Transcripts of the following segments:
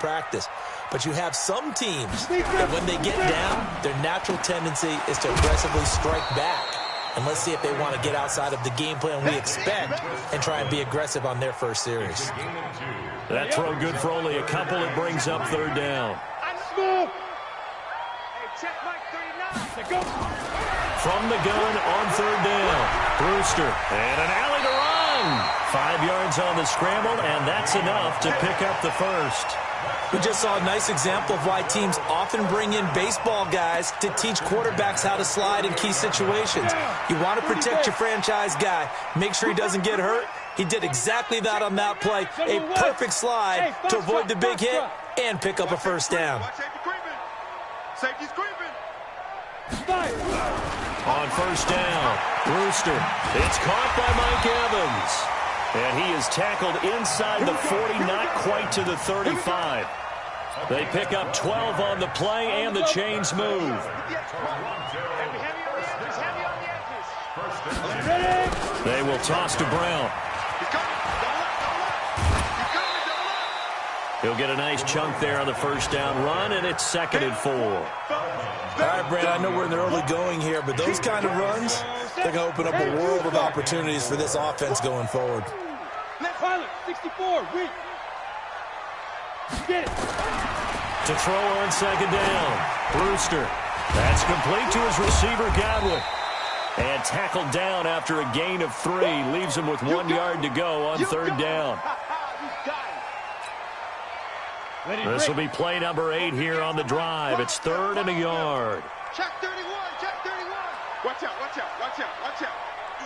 practice. But you have some teams that when they get down, their natural tendency is to aggressively strike back. And let's see if they want to get outside of the game plan we expect and try and be aggressive on their first series. That throw good for only a couple. It brings up third down. From the gun on third down, Brewster, and an alley to run. 5 yards on the scramble, and that's enough to pick up the first. We just saw a nice example of why teams often bring in baseball guys to teach quarterbacks how to slide in key situations. You want to protect your franchise guy. Make sure he doesn't get hurt. He did exactly that on that play. A perfect slide to avoid the big hit and pick up a first down. Safety's creeping. On first down, Brewster. It's caught by Mike Evans. And he is tackled inside the 40, not quite to the 35. They pick up 12 on the play, and the chains move. They will toss to Brown. He'll get a nice chunk there on the first down run, and it's 2nd and 4. All right, Brad, I know we're in the early going here, but those kind of runs, they're going to open up a world of opportunities for this offense going forward. Pilot, 64, weak. Get it. To throw on second down, Brewster. That's complete to his receiver, Godwin. And tackled down after a gain of 3. Leaves him with 1 yard to go on third down. This will be play number 8 here on the drive. It's 3rd and a yard. Check 31, check 31. Watch out, watch out, watch out, watch out.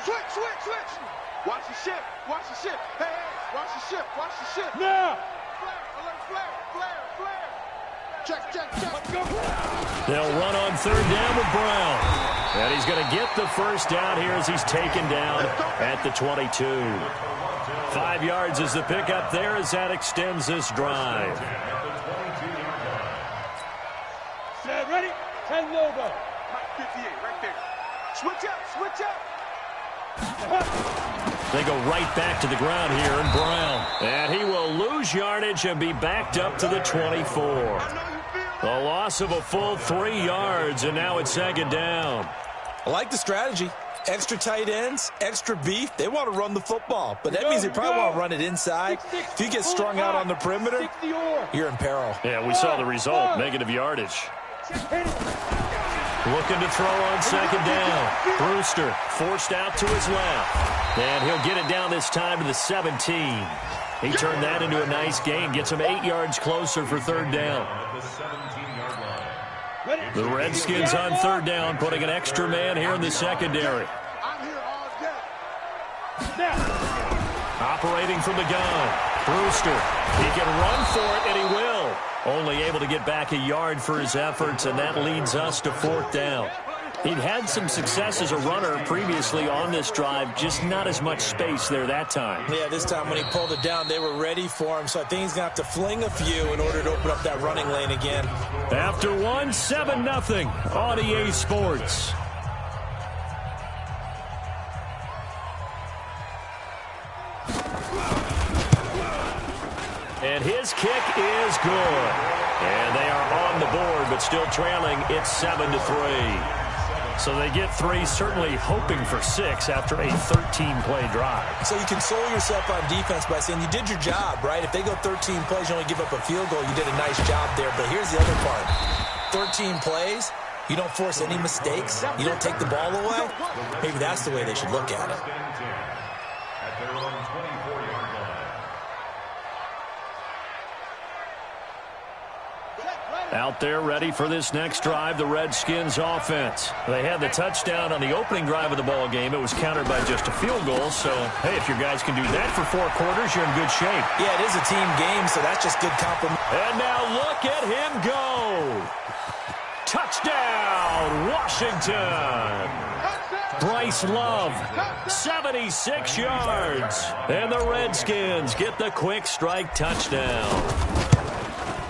Switch, switch, switch. Watch the ship, watch the ship. Hey, hey, watch the ship, watch the ship. Now. Flare, alert, flare, flare, flare. Check, check, check. Let's go. They'll run on third down with Brown. And he's going to get the first down here as he's taken down at the 22. 5 yards is the pickup there as that extends this drive. Set, ready? 10 logo. Mike 58, right there. Switch up, switch up. They go right back to the ground here, and Brown. And he will lose yardage and be backed up to the 24. The loss of a full 3 yards, and now it's 2nd down. I like the strategy. Extra tight ends, extra beef. They want to run the football, but that means they probably want to run it inside. If you get strung out on the perimeter, you're in peril. Yeah, we saw the result, negative yardage. Looking to throw on second down. Brewster forced out to his left. And he'll get it down this time to the 17. He turned that into a nice gain. Gets him 8 yards closer for third down. The Redskins on third down, putting an extra man here in the secondary. Operating from the gun. Brewster. He can run for it, and he will. Only able to get back a yard for his efforts, and that leads us to 4th down. He'd had some success as a runner previously on this drive, just not as much space there that time. Yeah, this time when he pulled it down, they were ready for him, so I think he's going to have to fling a few in order to open up that running lane again. After 1, 7-0 on EA Sports. And his kick is good. And they are on the board, but still trailing. It's 7-3. So they get 3, certainly hoping for 6 after a 13-play drive. So you console yourself on defense by saying you did your job, right? If they go 13 plays, you only give up a field goal, you did a nice job there. But here's the other part. 13 plays, you don't force any mistakes, you don't take the ball away. Maybe that's the way they should look at it. Out there ready for this next drive, the Redskins offense. They had the touchdown on the opening drive of the ball game. It was countered by just a field goal. So, hey, if your guys can do that for 4 quarters, you're in good shape. Yeah, it is a team game, so that's just good compliment. And now look at him go. Touchdown, Washington. Bryce Love, 76 yards. And the Redskins get the quick strike touchdown.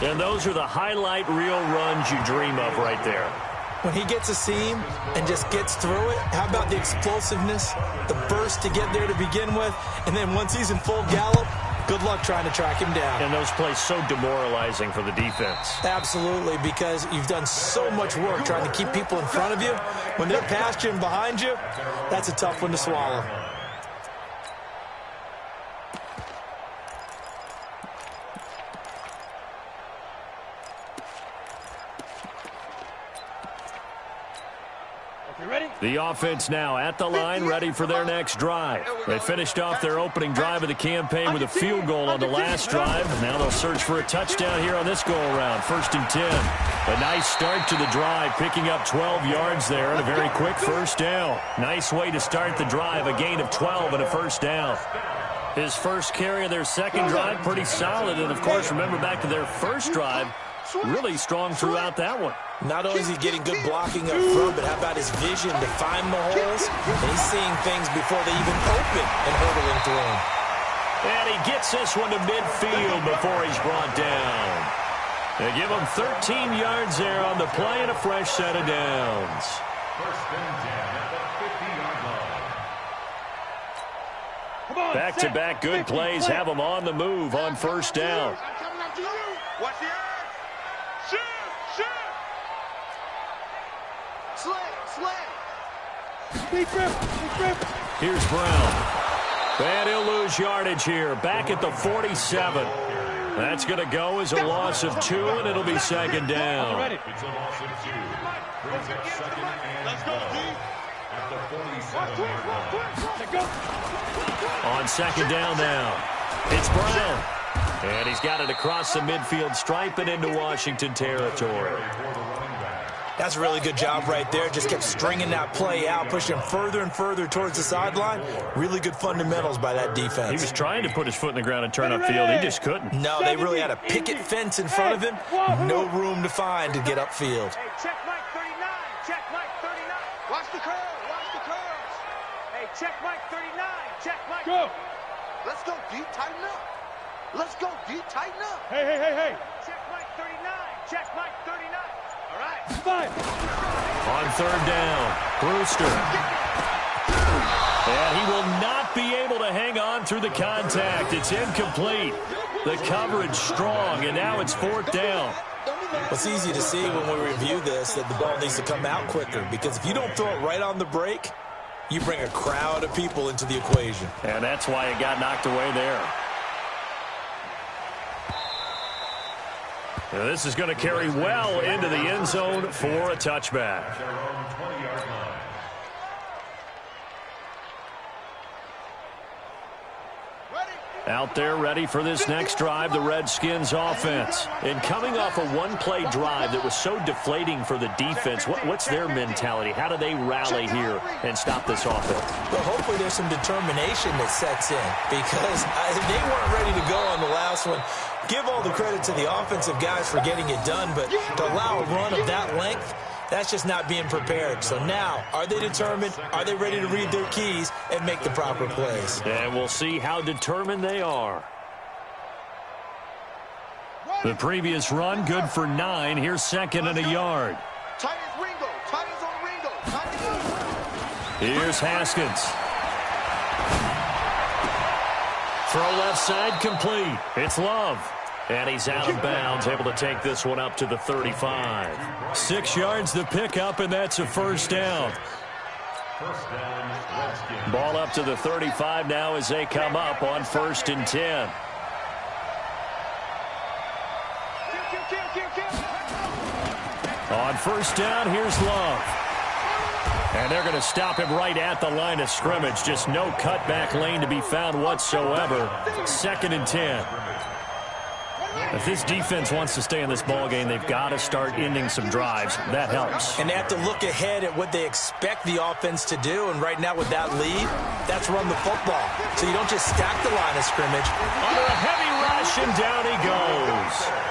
And those are the highlight reel runs you dream of right there. When he gets a seam and just gets through it, how about the explosiveness, the burst to get there to begin with, and then once he's in full gallop, Good luck trying to track him down. And those plays so demoralizing for the defense. Absolutely, because you've done so much work trying to keep people in front of you. When they're past you and behind you, that's a tough one to swallow. The offense now at the line, ready for their next drive. They finished off their opening drive of the campaign with a field goal on the last drive. Now they'll search for a touchdown here on this go-around. 1st and 10. A nice start to the drive, picking up 12 yards there and a very quick first down. Nice way to start the drive, a gain of 12 and a first down. His first carry of their second drive, pretty solid. And, of course, remember back to their first drive, really strong throughout that one. Not only is he getting good blocking up front, but how about his vision to find the holes? And he's seeing things before they even open and hurdling through them. And he gets this one to midfield before he's brought down. They give him 13 yards there on the play and a fresh set of downs. 1st and 10 at the 50-yard line. Back-to-back good plays have him on the move on first down. Watch the eyes. Shoot! Shoot! Here's Brown. And he'll lose yardage here. Back at the 47. That's going to go as a loss of 2, and it'll be 2nd down. It's a loss of 2. Brings up 2nd and 12 at the 47-yard line. On 2nd down now, it's Brown. And he's got it across the midfield stripe and into Washington territory. That's a really good job right there. Just kept stringing that play out, pushing him further and further towards the sideline. Really good fundamentals by that defense. He was trying to put his foot in the ground and turn upfield. He just couldn't. No, they really had a picket fence in front of him. No room to find to get upfield. Hey, check Mike 39. Check Mike 39. Watch the curls. Watch the curls. Hey, check Mike 39. Check Mike. Go. Let's go deep. Tighten up. Let's go deep. Tighten up. Hey. Check Mike 39. Check Mike 39. All right. 5. On 3rd down, Brewster. And he will not be able to hang on through the contact. It's incomplete. The coverage strong, and now it's 4th down. It's easy to see when we review this that the ball needs to come out quicker, because if you don't throw it right on the break, you bring a crowd of people into the equation. And that's why it got knocked away there. Now this is going to carry well into the end zone for a touchback. Out there ready for this next drive, the Redskins offense. And coming off a one-play drive that was so deflating for the defense, what's their mentality? How do they rally here and stop this offense? Well, hopefully there's some determination that sets in, because they weren't ready to go on the last one. Give all the credit to the offensive guys for getting it done, but to allow a run of that length, that's just not being prepared. So now, are they determined? Are they ready to read their keys and make the proper plays? And we'll see how determined they are. The previous run, good for 9. Here's 2nd and a yard. Tight as Ringo. Tight as on Ringo. Tight as... Here's Haskins. Throw left side complete. It's Love. And he's out of bounds, able to take this one up to the 35. 6 yards the pickup, and that's a first down. Ball up to the 35 now as they come up on 1st and 10. On first down, here's Love. And they're going to stop him right at the line of scrimmage. Just no cutback lane to be found whatsoever. 2nd and 10. If this defense wants to stay in this ballgame, they've got to start ending some drives. That helps. And they have to look ahead at what they expect the offense to do. And right now with that lead, that's run the football. So you don't just stack the line of scrimmage. Under a heavy rush, and down he goes.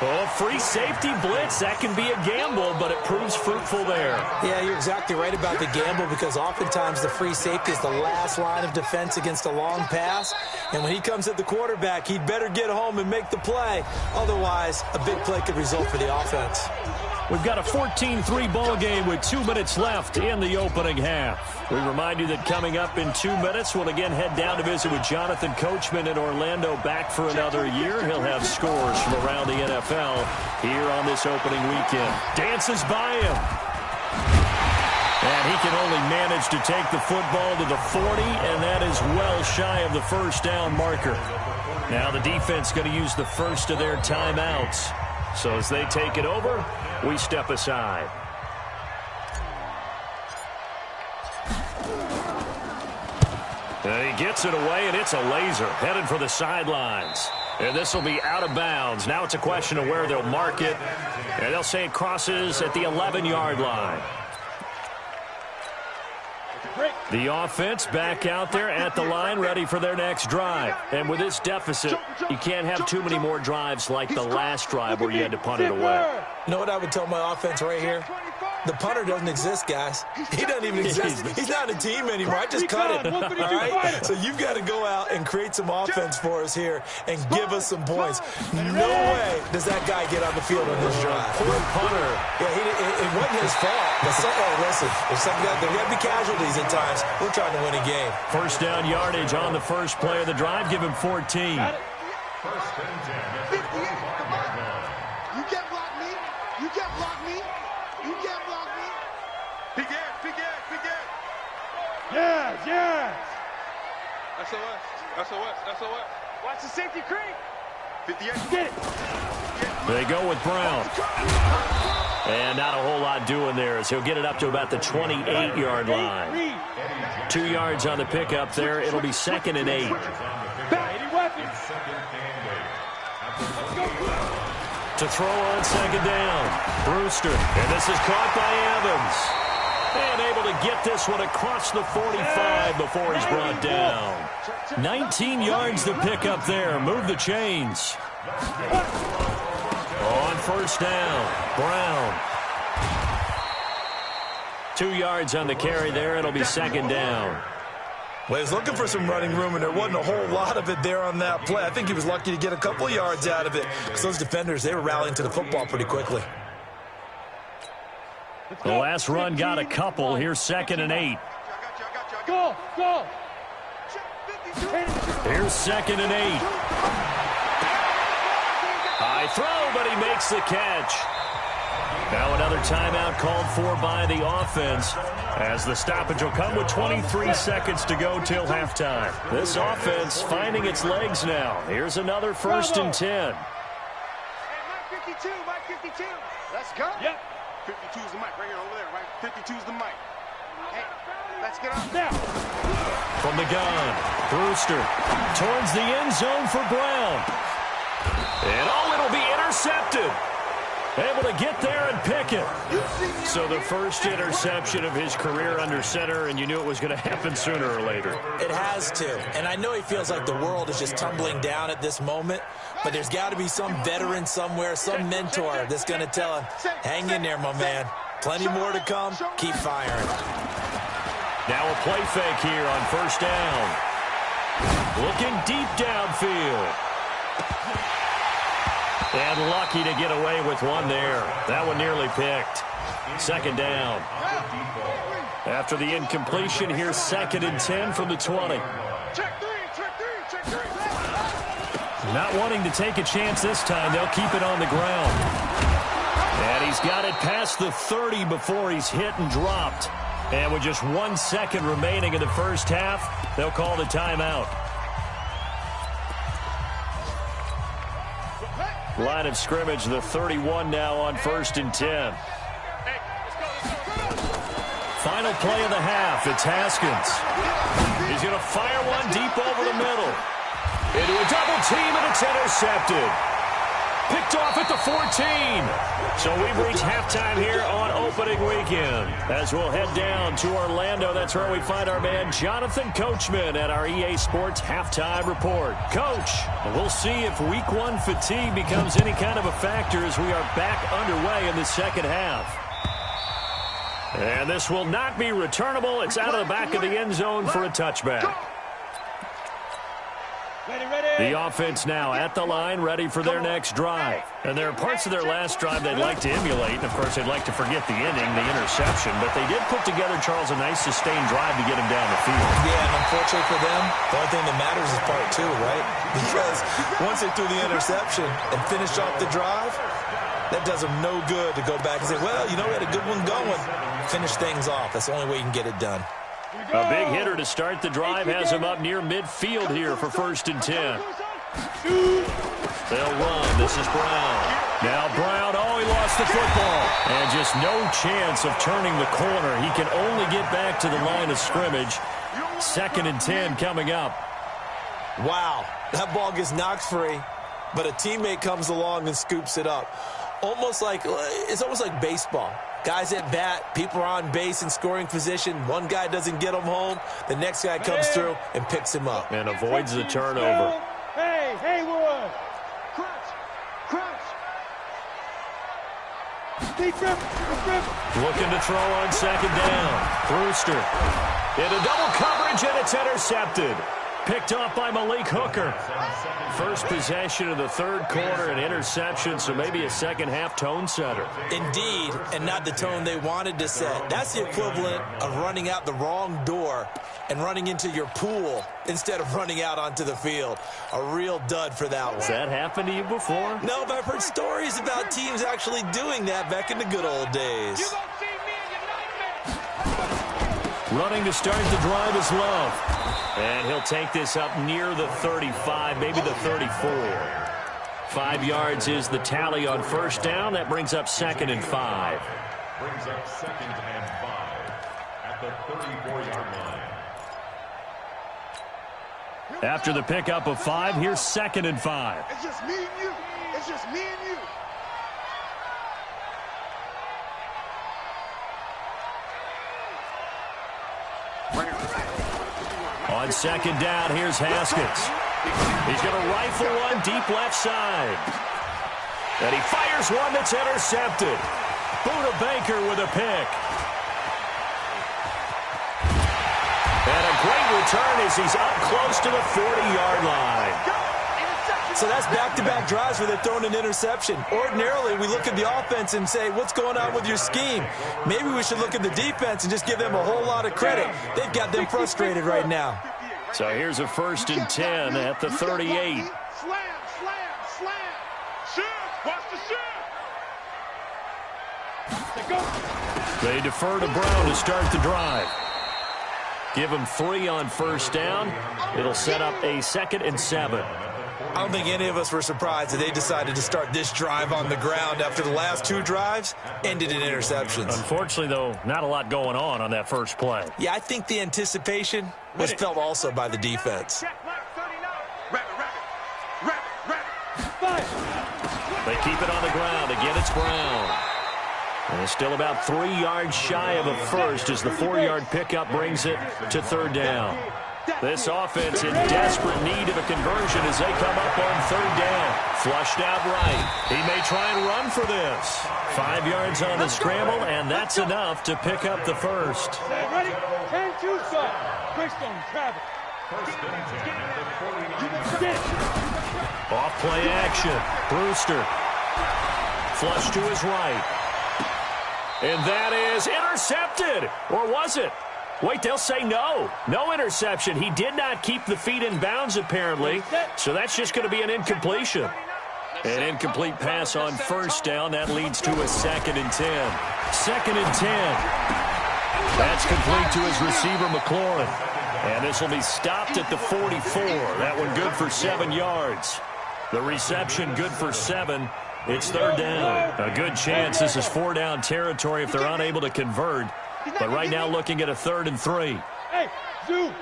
Oh, free safety blitz. That can be a gamble, but it proves fruitful there. Yeah, you're exactly right about the gamble, because oftentimes the free safety is the last line of defense against a long pass. And when he comes at the quarterback, he'd better get home and make the play. Otherwise, a big play could result for the offense. We've got a 14-3 ball game with 2 minutes left in the opening half. We remind you that coming up in 2 minutes, we'll again head down to visit with Jonathan Coachman in Orlando, back for another year. He'll have scores from around the NFL here on this opening weekend. Dances by him. And he can only manage to take the football to the 40, and that is well shy of the first down marker. Now the defense going to use the first of their timeouts. So as they take it over, we step aside. And he gets it away, and it's a laser headed for the sidelines. And this will be out of bounds. Now it's a question of where they'll mark it. And they'll say it crosses at the 11-yard line. The offense back out there at the line, ready for their next drive. And with this deficit, you can't have too many more drives like the last drive where you had to punt it away. You know what I would tell my offense right here? The punter doesn't exist, guys. He doesn't even exist. He's not a team anymore. I just cut him. All right? So you've got to go out and create some offense for us here and give us some points. No way does that guy get on the field on this drive. Poor punter. Yeah, it wasn't his fault. But listen, there got to be casualties at times. We're trying to win a game. First down yardage on the first play of the drive. Give him 14. First and 10. 58. Come on. You can't block me. You can't block me. You can't block me. Big ass, big ass, big ass. Yes, yes. SOS, SOS, SOS. Watch the safety creep. 58. Get it. They go with Brown. And not a whole lot doing there as he'll get it up to about the 28-yard line. 2 yards on the pickup there. It'll be 2nd and 8. To throw on 2nd down. Brewster. And this is caught by Evans. And able to get this one across the 45 before he's brought down. 19 yards to pick up there. Move the chains. On first down, Brown. 2 yards on the carry there. It'll be 2nd down. Well, he was looking for some running room, and there wasn't a whole lot of it there on that play. I think he was lucky to get a couple of yards out of it because those defenders, they were rallying to the football pretty quickly. The last run got a couple. Here's 2nd and 8. Go, go. Here's 2nd and 8. High throw, but he makes the catch. Now another timeout called for by the offense as the stoppage will come with 23 seconds to go till halftime. This offense finding its legs now. Here's another 1st and 10. Hey, Mike 52, Mike 52. Let's go. Yep. 52 is the mic right here over there, right? 52 is the mic. Hey, let's get on. Now. From the gun, Brewster towards the end zone for Brown. And it'll be intercepted. Able to get there and pick it. So the first interception of his career under center, and you knew it was going to happen sooner or later. It has to. And I know he feels like the world is just tumbling down at this moment, but there's got to be some veteran somewhere, some mentor that's going to tell him, hang in there, my man. Plenty more to come. Keep firing. Now a play fake here on first down. Looking deep downfield. And lucky to get away with one there. That one nearly picked. 2nd down. After the incompletion, here's 2nd and 10 from the 20. Check three, check three, check three. Not wanting to take a chance this time, they'll keep it on the ground. And he's got it past the 30 before he's hit and dropped. And with just 1 second remaining in the first half, they'll call the timeout. Line of scrimmage, the 31 now on 1st and 10. Final play of the half. It's Haskins. He's going to fire one deep over the middle. Into a double team, and it's intercepted. Picked off at the 14. So we've reached halftime here on opening weekend. As we'll head down to Orlando, that's where we find our man Jonathan Coachman at our EA Sports Halftime Report. Coach, we'll see if Week 1 fatigue becomes any kind of a factor as we are back underway in the second half. And this will not be returnable. It's out of the back of the end zone for a touchback. Ready, ready. The offense now at the line, ready for their next drive. And there are parts of their last drive they'd like to emulate. And, of course, they'd like to forget the inning, the interception. But they did put together, Charles, a nice sustained drive to get him down the field. Yeah, and unfortunately for them, the only thing that matters is part two, right? Because once they threw the interception and finished off the drive, that does them no good to go back and say, well, you know, we had a good one going. Finish things off. That's the only way you can get it done. A big hitter to start the drive has him up near midfield here for 1st and 10. They'll run. This is Brown. Now Brown, he lost the football. And just no chance of turning the corner. He can only get back to the line of scrimmage. 2nd and 10 coming up. Wow, that ball gets knocked free, but a teammate comes along and scoops it up. It's almost like baseball. Guys at bat, people are on base in scoring position. One guy doesn't get him home. The next guy comes through and picks him up. And avoids the turnover. Hey, Haywood. Crunch. Looking to throw on 2nd down. Brewster. Into double coverage, and it's intercepted. Picked off by Malik Hooker. First possession of the 3rd quarter, an interception, so maybe a second-half tone setter. Indeed, and not the tone they wanted to set. That's the equivalent of running out the wrong door and running into your pool instead of running out onto the field. A real dud for that one. Has that happened to you before? No, but I've heard stories about teams actually doing that back in the good old days. You gonna see me in your nightmares. Running to start the drive is Love. And he'll take this up near the 35, maybe the 34. 5 yards is the tally on 1st down. That brings up 2nd and 5. Brings up 2nd and 5 at the 34-yard line. After the pickup of 5, here's 2nd and 5. It's just me and you. It's just me and you. On 2nd down, here's Haskins. He's going to rifle one deep left side. And he fires one that's intercepted. Buda Baker with a pick. And a great return as he's up close to the 40-yard line. So that's back-to-back drives where they're throwing an interception. Ordinarily, we look at the offense and say, what's going on with your scheme? Maybe we should look at the defense and just give them a whole lot of credit. They've got them frustrated right now. So here's a 1st and 10 at the 38. Slam. Shoot. Watch the shoot. They defer to Brown to start the drive. Give him 3 on 1st down. It'll set up a 2nd and 7. I don't think any of us were surprised that they decided to start this drive on the ground after the last 2 drives ended in interceptions. Unfortunately, though, not a lot going on that first play. Yeah, I think the anticipation was felt also by the defense. Check mark 39. Rabbit. They keep it on the ground. Again, it's Brown. And it's still about 3 yards shy of a first as the 4-yard pickup brings it to 3rd down. This offense in desperate need of a conversion as they come up on 3rd down. Flushed out right. He may try and run for this. 5 yards on the scramble, and that's enough to pick up the first. Ready? 10-2 start. Quickstone, Travis. Off play action. Brewster. Flush to his right. And that is intercepted. Or was it? Wait, they'll say no. No interception. He did not keep the feet in bounds, apparently. So that's just going to be an incompletion. An incomplete pass on 1st down. That leads to a 2nd and 10. 2nd and 10. That's complete to his receiver, McLaurin. And this will be stopped at the 44. That one good for 7 yards. The reception good for 7. It's 3rd down. A good chance this is 4-down territory if they're unable to convert. But right now looking at a 3rd and 3. Hey, Zoo.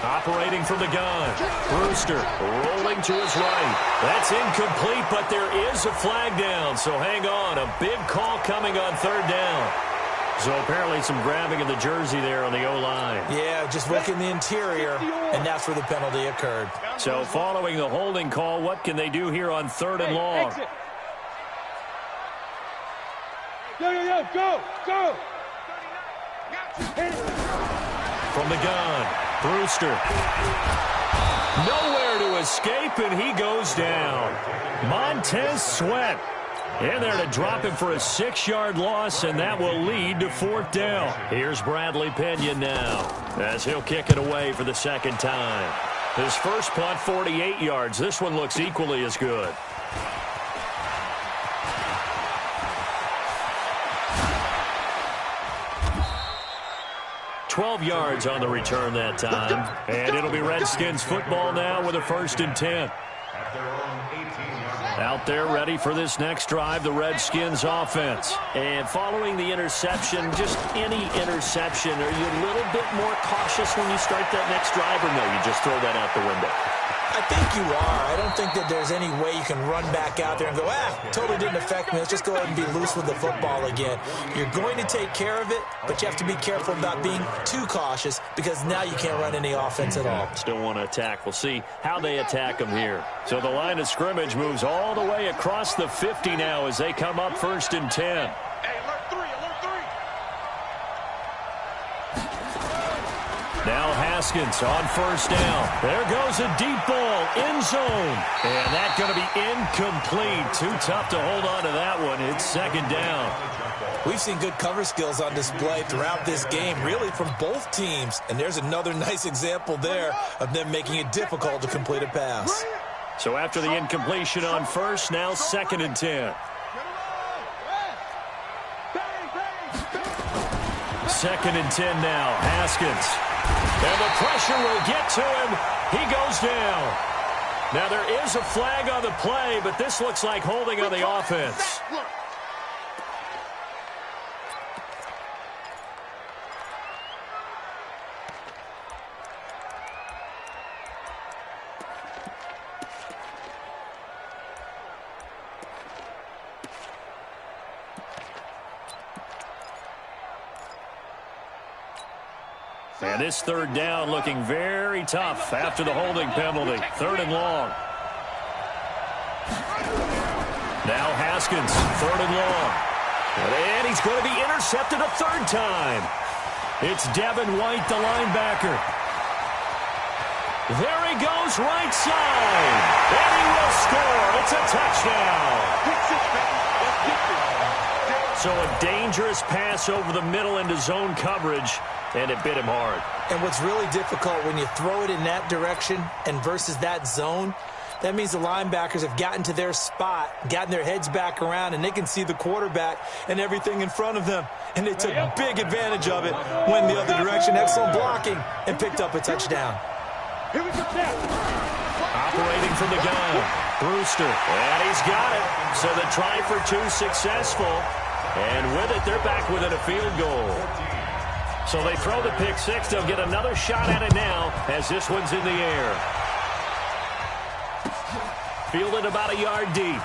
Operating from the gun. Brewster rolling to his right. That's incomplete, but there is a flag down. So hang on. A big call coming on 3rd down. So apparently some grabbing of the jersey there on the O-line. Yeah, just working the interior, and that's where the penalty occurred. So following the holding call, what can they do here on 3rd and long? Exit. Yo, go! From the gun, Brewster. Nowhere to escape, and he goes down. Montez Sweat in there to drop him for a 6-yard loss, and that will lead to 4th down. Here's Bradley Pena now as he'll kick it away for the second time. His first punt, 48 yards. This one looks equally as good. 12 yards on the return that time. And it'll be Redskins football now with a 1st and 10. Out there ready for this next drive, the Redskins offense. And following the interception, just any interception, are you a little bit more cautious when you start that next drive, or no, you just throw that out the window? I think you are. I don't think that there's any way you can run back out there and go, totally didn't affect me. Let's just go ahead and be loose with the football again. You're going to take care of it, but you have to be careful about being too cautious because now you can't run any offense at all. Still want to attack. We'll see how they attack them here. So the line of scrimmage moves all the way across the 50 now as they come up 1st and 10. Hey, alert 3, alert 3. Now Haskins on 1st down. There goes a deep ball, end zone. And that's going to be incomplete. Too tough to hold on to that one. It's 2nd down. We've seen good cover skills on display throughout this game, really from both teams. And there's another nice example there of them making it difficult to complete a pass. So after the incompletion on 1st, now 2nd and 10. 2nd and 10 now. Haskins. And the pressure will get to him. He goes down. Now there is a flag on the play, but this looks like holding on the offense. And this 3rd down looking very tough after the holding penalty. 3rd and long. Now Haskins, 3rd and long. And he's going to be intercepted a 3rd time. It's Devin White, the linebacker. There he goes, right side. And he will score. It's a touchdown. So a dangerous pass over the middle into zone coverage, and it bit him hard. And what's really difficult when you throw it in that direction and versus that zone, that means the linebackers have gotten to their spot, gotten their heads back around, and they can see the quarterback and everything in front of them. And they took big advantage of it, went the other direction, excellent blocking, and picked up a touchdown. Operating from the gun, Brewster, and he's got it. So the try for 2 successful, and with it, they're back within a field goal. So they throw the pick 6. They'll get another shot at it now as this one's in the air. Fielded about a yard deep.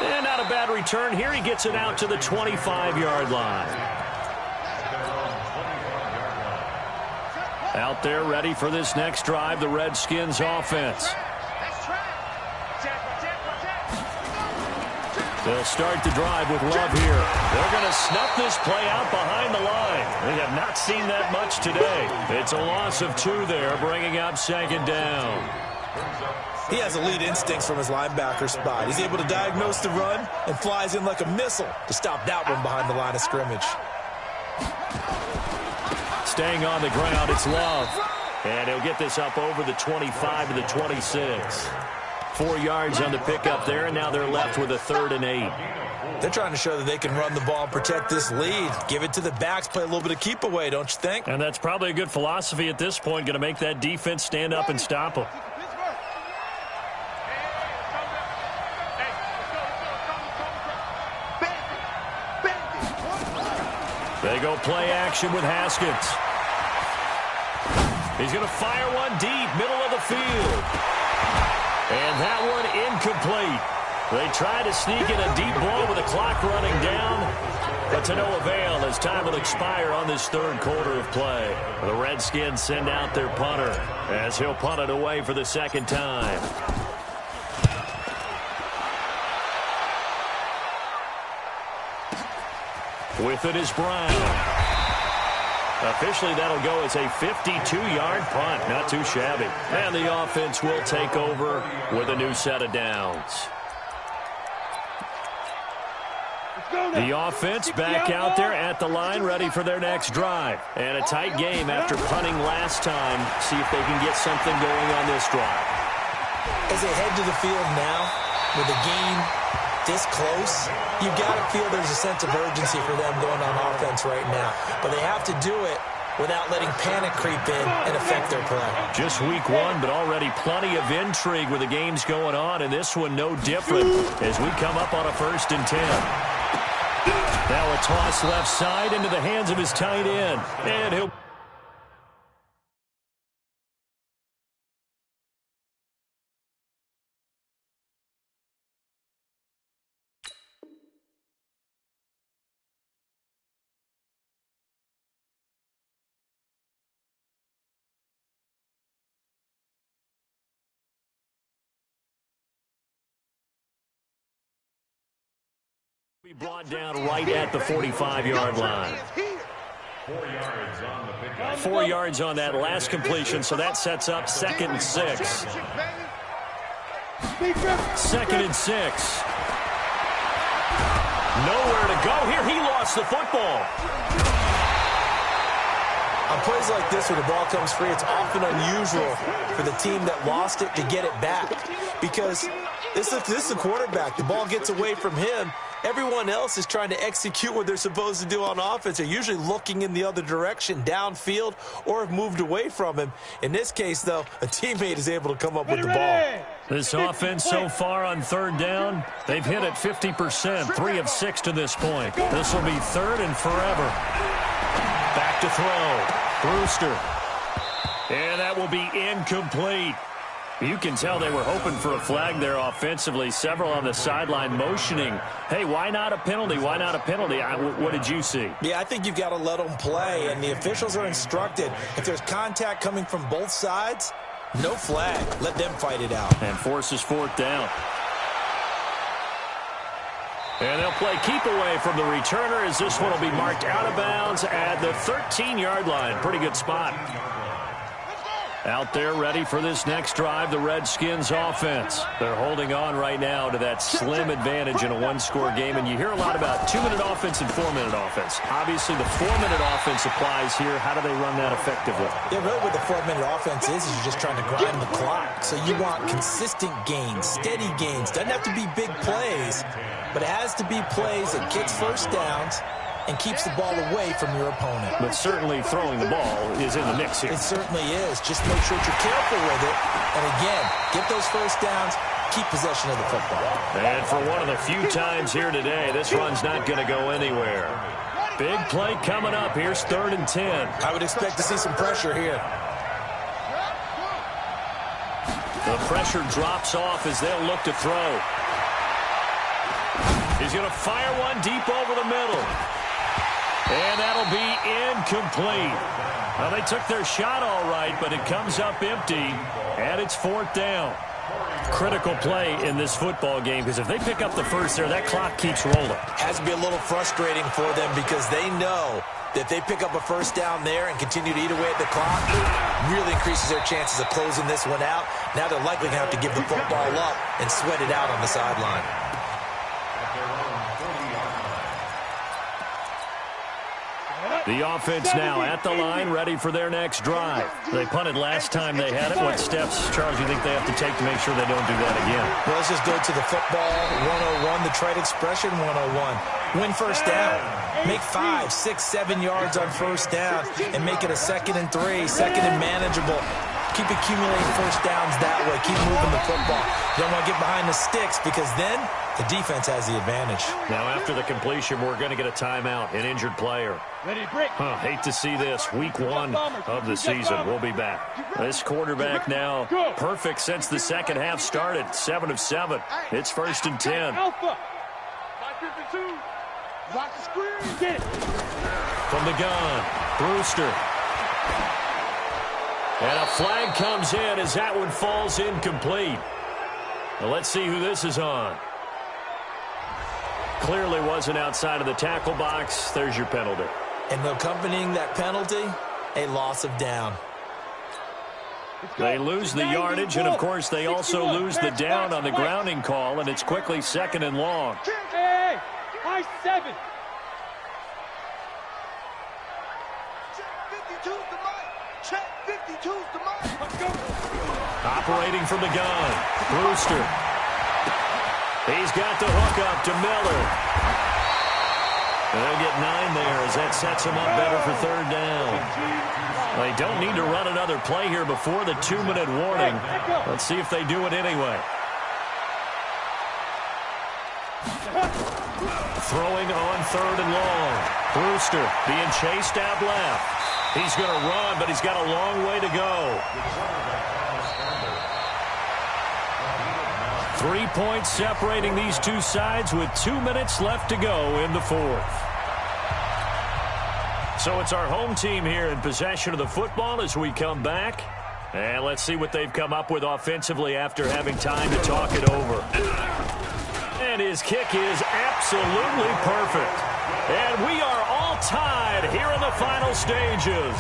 And not a bad return here. He gets it out to the 25-yard line. Out there ready for this next drive, the Redskins offense. They'll start the drive with Love here. They're going to snuff this play out behind the line. They have not seen that much today. It's a loss of 2 there, bringing up 2nd down. He has elite instincts from his linebacker spot. He's able to diagnose the run and flies in like a missile to stop that one behind the line of scrimmage. Staying on the ground, it's Love. And he'll get this up over the 25 to the 26. 4 yards on the pickup there, and now they're left with a 3rd and 8. They're trying to show that they can run the ball and protect this lead. Give it to the backs, play a little bit of keep away, don't you think? And that's probably a good philosophy at this point, going to make that defense stand up and stop them. They go play action with Haskins. He's going to fire one deep, middle of the field. And that one incomplete. They try to sneak in a deep ball with the clock running down, but to no avail as time will expire on this 3rd quarter of play. The Redskins send out their punter as he'll punt it away for the 2nd time. With it is Brown. Officially, that'll go as a 52-yard punt. Not too shabby. And the offense will take over with a new set of downs. The offense back out there at the line, ready for their next drive. And a tight game after punting last time. See if they can get something going on this drive. As they head to the field now, with the game this close, you've got to feel there's a sense of urgency for them going on offense right now. But they have to do it without letting panic creep in and affect their play. Just week one, but already plenty of intrigue with the games going on, and this one no different as we come up on a 1st and 10. Now a toss left side into the hands of his tight end. And he'll... be brought down right at the 45-yard line. 4 yards on that last completion, so that sets up 2nd and 6. 2nd and 6. Nowhere to go here. He lost the football. On plays like this where the ball comes free, it's often unusual for the team that lost it to get it back. Because this is the quarterback. The ball gets away from him. Everyone else is trying to execute what they're supposed to do on offense. They're usually looking in the other direction, downfield, or have moved away from him. In this case, though, a teammate is able to come up with the ball. This offense so far on 3rd down, they've hit it 50%, 3 of 6 to this point. This will be 3rd and forever. Back to throw. Brewster. And that will be incomplete. You can tell they were hoping for a flag there offensively. Several on the sideline motioning, hey, why not a penalty? Why not a penalty? What did you see? Yeah, I think you've got to let them play, and the officials are instructed. If there's contact coming from both sides, no flag. Let them fight it out. And forces 4th down. And they'll play keep away from the returner as this one will be marked out of bounds at the 13-yard line. Pretty good spot. Out there ready for this next drive, the Redskins offense. They're holding on right now to that slim advantage in a one-score game, and you hear a lot about 2-minute offense and 4-minute offense. Obviously, the 4-minute offense applies here. How do they run that effectively? Yeah, really what the 4-minute offense is you're just trying to grind the clock. So you want consistent gains, steady gains. Doesn't have to be big plays, but it has to be plays that gets first downs and keeps the ball away from your opponent. But certainly throwing the ball is in the mix here. It certainly is. Just make sure that you're careful with it. And again, get those first downs, keep possession of the football. And for one of the few times here today, this run's not going to go anywhere. Big play coming up. Here's 3rd and 10. I would expect to see some pressure here. The pressure drops off as they'll look to throw. He's going to fire one deep over the middle. And that'll be incomplete. Well, they took their shot all right, but it comes up empty, and it's 4th down. Critical play in this football game, because if they pick up the first there, that clock keeps rolling. Has to be a little frustrating for them because they know that if they pick up a first down there and continue to eat away at the clock, really increases their chances of closing this one out. Now they're likely going to have to give the football up and sweat it out on the sideline. The offense now at the line, ready for their next drive. They punted last time they had it. What steps, Charles, do you think they have to take to make sure they don't do that again? Well, let's just go to the football 101, the trade expression 101. Win first down. Make 5, 6, 7 yards on first down and make it a 2nd and 3, 2nd and manageable. Keep accumulating first downs that way. Keep moving the football. You don't want to get behind the sticks because then the defense has the advantage. Now, after the completion, we're going to get a timeout, an injured player. Hate to see this. Week 1 of the season. We'll be back. This quarterback now perfect since the second half started. 7 of 7. It's 1st and 10. From the gun, Brewster. And a flag comes in as that one falls incomplete. Now let's see who this is on. Clearly wasn't outside of the tackle box. There's your penalty. And accompanying that penalty, a loss of down. They lose the yardage, and, of course, they also lose the down on the grounding call, and it's quickly 2nd and long. Hey, high 7. Check 52's the mark. Let's go. Operating from the gun, Brewster. He's got the hook up to Miller. They'll get 9 there as that sets him up better for 3rd down. They don't need to run another play here before the 2-minute warning. Let's see if they do it anyway. Throwing on 3rd and long. Brewster being chased out left. He's going to run, but he's got a long way to go. 3 points separating these two sides with 2 minutes left to go in the 4th. So it's our home team here in possession of the football as we come back. And let's see what they've come up with offensively after having time to talk it over. And his kick is absolutely perfect. And we are all tied here in the final stages.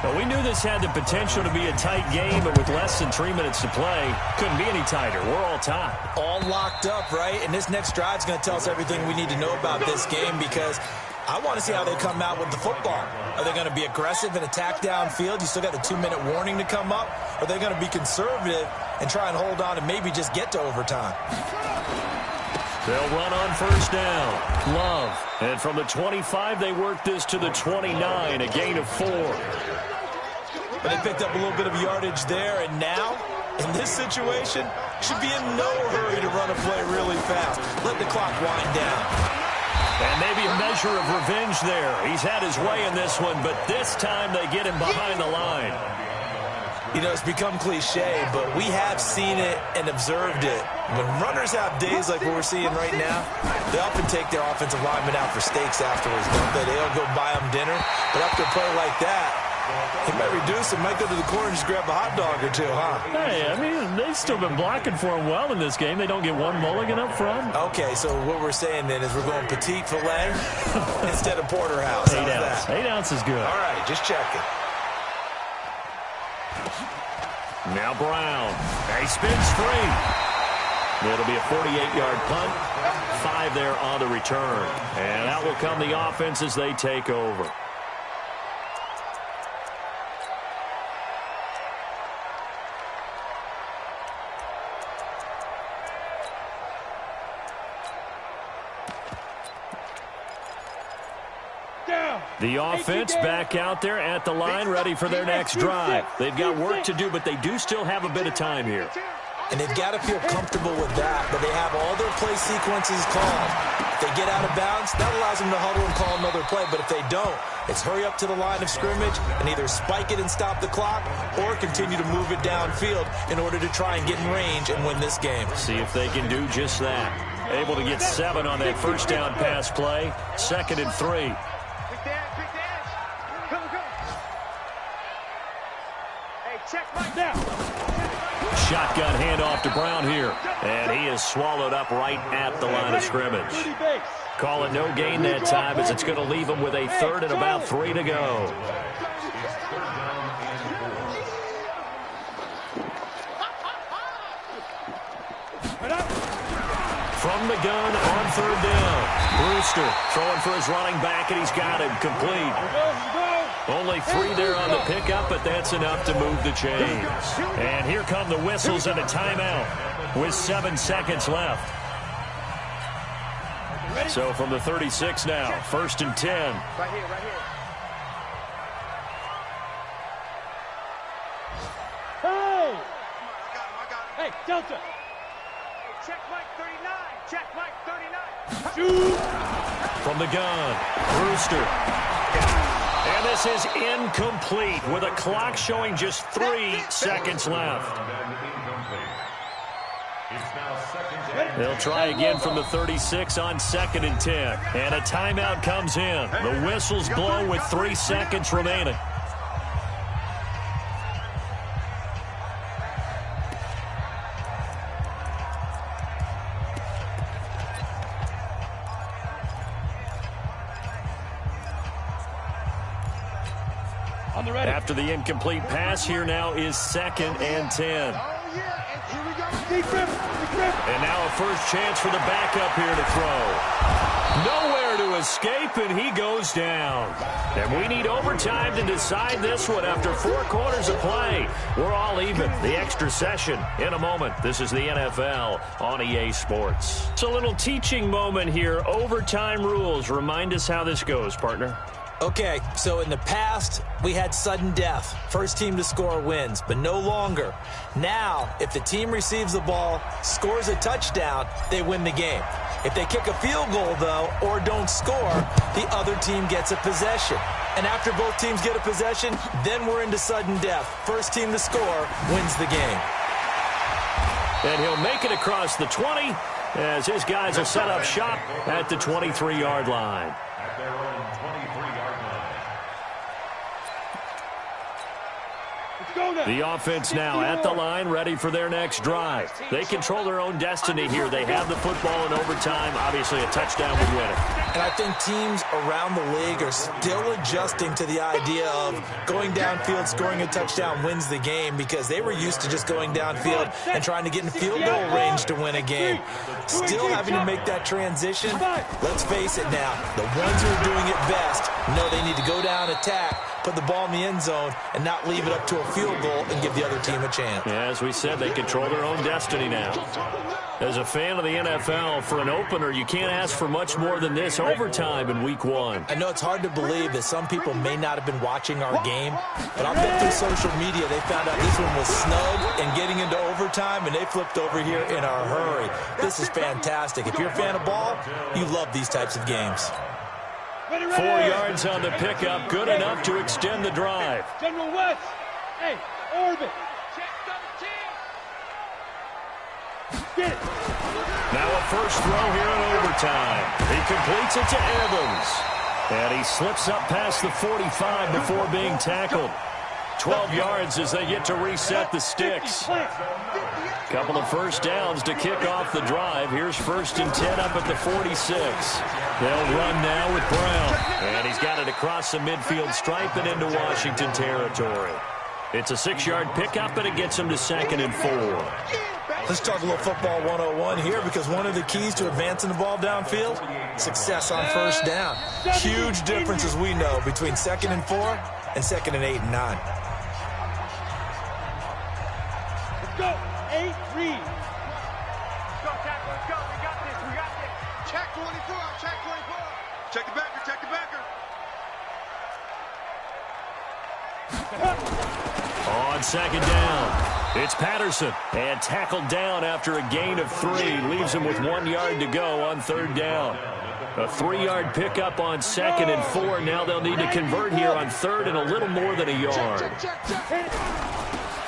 Well, we knew this had the potential to be a tight game, but with less than 3 minutes to play, couldn't be any tighter. We're all tied. All locked up, right? And this next drive is going to tell us everything we need to know about this game because I want to see how they come out with the football. Are they going to be aggressive and attack downfield? You still got a 2-minute warning to come up? Or are they going to be conservative and try and hold on and maybe just get to overtime? They'll run on 1st down. Love. And from the 25, they work this to the 29, a gain of 4. But they picked up a little bit of yardage there, and now, in this situation, should be in no hurry to run a play really fast. Let the clock wind down. And maybe a measure of revenge there. He's had his way in this one, but this time they get him behind the line. You know, it's become cliche, but we have seen it and observed it. When runners have days like what we're seeing right now, they often take their offensive linemen out for steaks afterwards, don't they? They don't go buy them dinner. But after a play like that, he might reduce it, might go to the corner and just grab a hot dog or two, huh? Hey, I mean, they've still been blocking for him well in this game. They don't get one mulligan up front. Okay, so what we're saying then is we're going petite filet instead of porterhouse. 8 ounce. 8 ounce is good. All right, just checking. Now Brown. He spins free. It'll be a 48-yard punt. 5 there on the return. And out will come the offense as they take over. The offense back out there at the line, ready for their next drive. They've got work to do, but they do still have a bit of time here. And they've got to feel comfortable with that, but they have all their play sequences called. If they get out of bounds, that allows them to huddle and call another play. But if they don't, it's hurry up to the line of scrimmage and either spike it and stop the clock or continue to move it downfield in order to try and get in range and win this game. See if they can do just that. Able to get 7 on that 1st down pass play. 2nd and 3. Shotgun handoff to Brown here. And he is swallowed up right at the line of scrimmage. Call it no gain that time as it's going to leave him with a 3rd and about 3 to go. From the gun on 3rd down. Brewster throwing for his running back, and he's got him complete. Only 3 there on the pickup, but that's enough to move the chains. And here come the whistles and a timeout with 7 seconds left. So from the 36 now, 1st and 10. Right here, right here. Hey! I got him. Hey, Delta! Hey, check Mike 39. Check Mike 39. Shoot! From the gun, Brewster. And this is incomplete with a clock showing just 3 seconds left. They'll try again from the 36 on 2nd and 10. And a timeout comes in. The whistles blow with 3 seconds remaining. On the ready. After the incomplete pass, here now is 2nd and 10. Oh, yeah, and here we go. Deep grip, deep grip. And now a first chance for the backup here to throw. Nowhere to escape, and he goes down. And we need overtime to decide this one after 4 quarters of play. We're all even. The extra session in a moment. This is the NFL on EA Sports. It's a little teaching moment here. Overtime rules. Remind us how this goes, partner. Okay, so in the past, we had sudden death. First team to score wins, but no longer. Now, if the team receives the ball, scores a touchdown, they win the game. If they kick a field goal, though, or don't score, the other team gets a possession. And after both teams get a possession, then we're into sudden death. First team to score wins the game. And he'll make it across the 20 as his guys will set up shop at the 23-yard line. At their own 23-yard line. The offense now at the line, ready for their next drive. They control their own destiny here. They have the football in overtime. Obviously, a touchdown would win it. And I think teams around the league are still adjusting to the idea of going downfield, scoring a touchdown wins the game, because they were used to just going downfield and trying to get in field goal range to win a game. Still having to make that transition. Let's face it now, the ones who are doing it best know they need to go down, attack, put the ball in the end zone, and not leave it up to a field goal and give the other team a chance. Yeah, as we said, they control their own destiny now. As a fan of the NFL, for an opener, you can't ask for much more than this overtime in Week 1. I know it's hard to believe that some people may not have been watching our game, but I'll bet through social media they found out this one was snug and getting into overtime, and they flipped over here in a hurry. This is fantastic. If you're a fan of ball, you love these types of games. 4 yards on the pickup, good enough to extend the drive. General West. Hey, orbit. Get it. Now a first throw here in overtime. He completes it to Evans. And he slips up past the 45 before being tackled. 12 yards as they get to reset the sticks. Couple of first downs to kick off the drive. Here's 1st and 10 up at the 46. They'll run now with Brown. And he's got it across the midfield stripe and into Washington territory. It's a 6-yard pickup, and it gets him to 2nd and 4. Let's talk a little football 101 here, because one of the keys to advancing the ball downfield, success on first down. Huge difference, as we know, between 2nd and 4 and 2nd and 8 and 9. Let's go. 8, read. Let's go, tackle. Let's go. We got this. We got this. Check 24. Check 24. Check the backer. Check the backer. On 2nd down, it's Patterson, and tackled down after a gain of 3. Leaves him with 1 yard to go on 3rd down. A 3-yard pickup on 2nd and 4. Now they'll need to convert here on 3rd and a little more than a yard.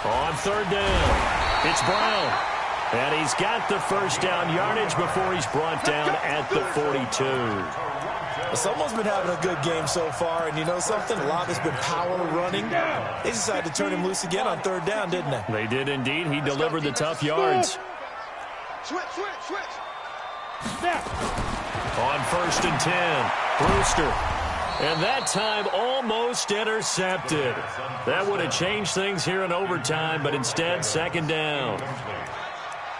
On 3rd down, it's Brown. And he's got the first down yardage before he's brought down at the 42. Someone's been having a good game so far, and you know something? A lot has been power running. They decided to turn him loose again on 3rd down, didn't they? They did indeed. He delivered the tough yards. Switch. Snap. On 1st and 10, Brewster. And that time almost intercepted. That would have changed things here in overtime, but instead 2nd down.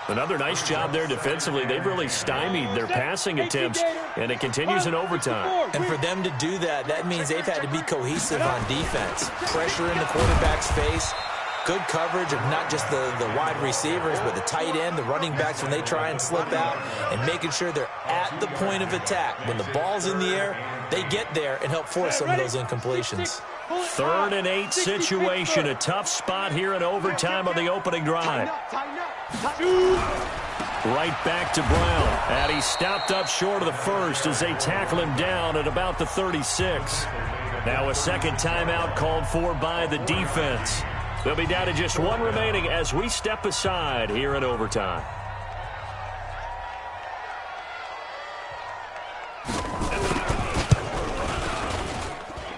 Another nice job there defensively. They've really stymied their passing attempts, and it continues in overtime. And for them to do that, that means they've had to be cohesive on defense. Pressure in the quarterback's face. Good coverage of not just the wide receivers, but the tight end, the running backs when they try and slip out, and making sure they're at the point of attack. When the ball's in the air, they get there and help force some of those incompletions. 3rd and 8 situation. A tough spot here in overtime on the opening drive. Right back to Brown. And he stopped up short of the first as they tackle him down at about the 36. Now a second timeout called for by the defense. They'll be down to just 1 remaining as we step aside here in overtime.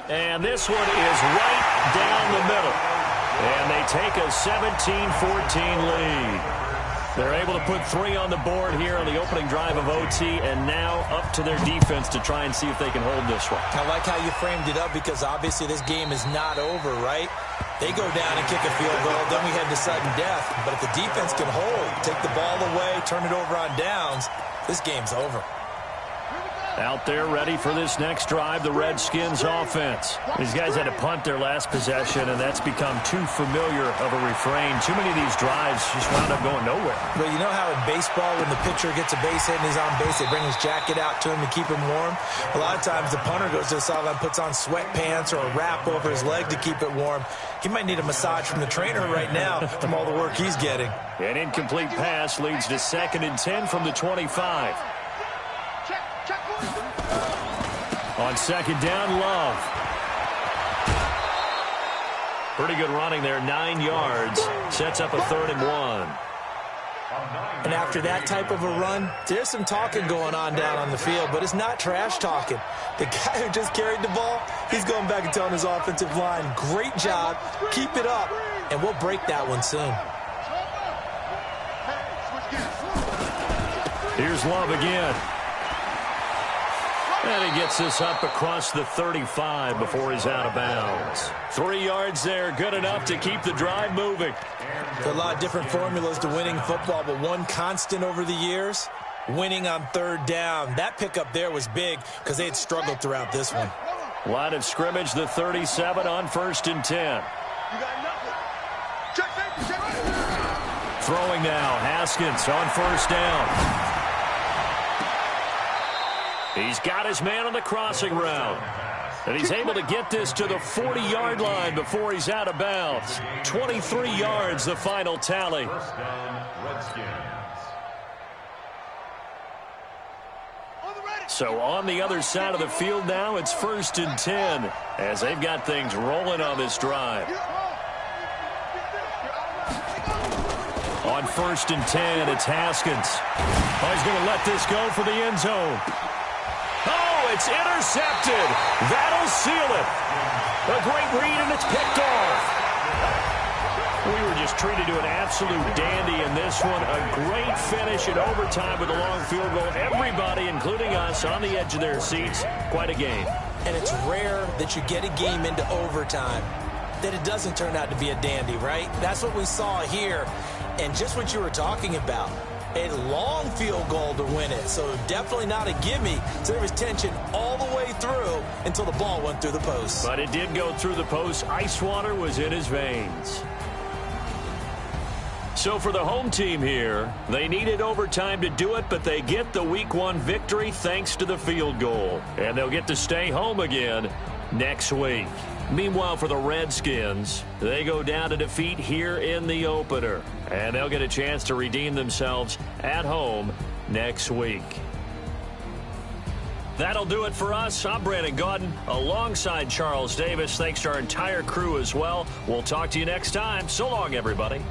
And this one is right down the middle. And they take a 17-14 lead. They're able to put 3 on the board here on the opening drive of OT, and now up to their defense to try and see if they can hold this one. I like how you framed it up because obviously this game is not over, right? They go down and kick a field goal, then we head to sudden death. But if the defense can hold, take the ball away, turn it over on downs, this game's over. Out there ready for this next drive, the Redskins offense. These guys had to punt their last possession, and that's become too familiar of a refrain. Too many of these drives just wound up going nowhere. Well, you know how in baseball when the pitcher gets a base hit and he's on base, they bring his jacket out to him to keep him warm? A lot of times the punter goes to the sideline, puts on sweatpants or a wrap over his leg to keep it warm. He might need a massage from the trainer right now from all the work he's getting. An incomplete pass leads to 2nd and 10 from the 25. On 2nd down, Love. Pretty good running there, 9 yards. Sets up a 3rd and 1. And after that type of a run, there's some talking going on down on the field, but it's not trash talking. The guy who just carried the ball, he's going back and telling his offensive line, great job, keep it up, and we'll break that one soon. Here's Love again. And he gets this up across the 35 before he's out of bounds. 3 yards there, good enough to keep the drive moving. There are a lot of different formulas to winning football, but one constant over the years, winning on 3rd down. That pickup there was big because they had struggled throughout this one. Line of scrimmage, the 37 on 1st and 10. Throwing now, Haskins on 1st down. He's got his man on the crossing route. And he's able to get this to the 40-yard line before he's out of bounds. 23 yards, the final tally. So on the other side of the field now, it's 1st and 10 as they've got things rolling on this drive. On 1st and 10, it's Haskins. Oh, he's going to let this go for the end zone. Oh, it's intercepted. That'll seal it. A great read, and it's picked off. We were just treated to an absolute dandy in this one. A great finish in overtime with a long field goal. Everybody, including us, on the edge of their seats. Quite a game. And it's rare that you get a game into overtime that it doesn't turn out to be a dandy, right? That's what we saw here. And just what you were talking about. A long field goal to win it, so definitely not a gimme. So there was tension all the way through until the ball went through the post. But it did go through the post. Ice water was in his veins. So for the home team here, they needed overtime to do it, but they get the Week 1 victory thanks to the field goal. And they'll get to stay home again next week. Meanwhile, for the Redskins, they go down to defeat here in the opener. And they'll get a chance to redeem themselves at home next week. That'll do it for us. I'm Brandon Gaudin alongside Charles Davis. Thanks to our entire crew as well. We'll talk to you next time. So long, everybody.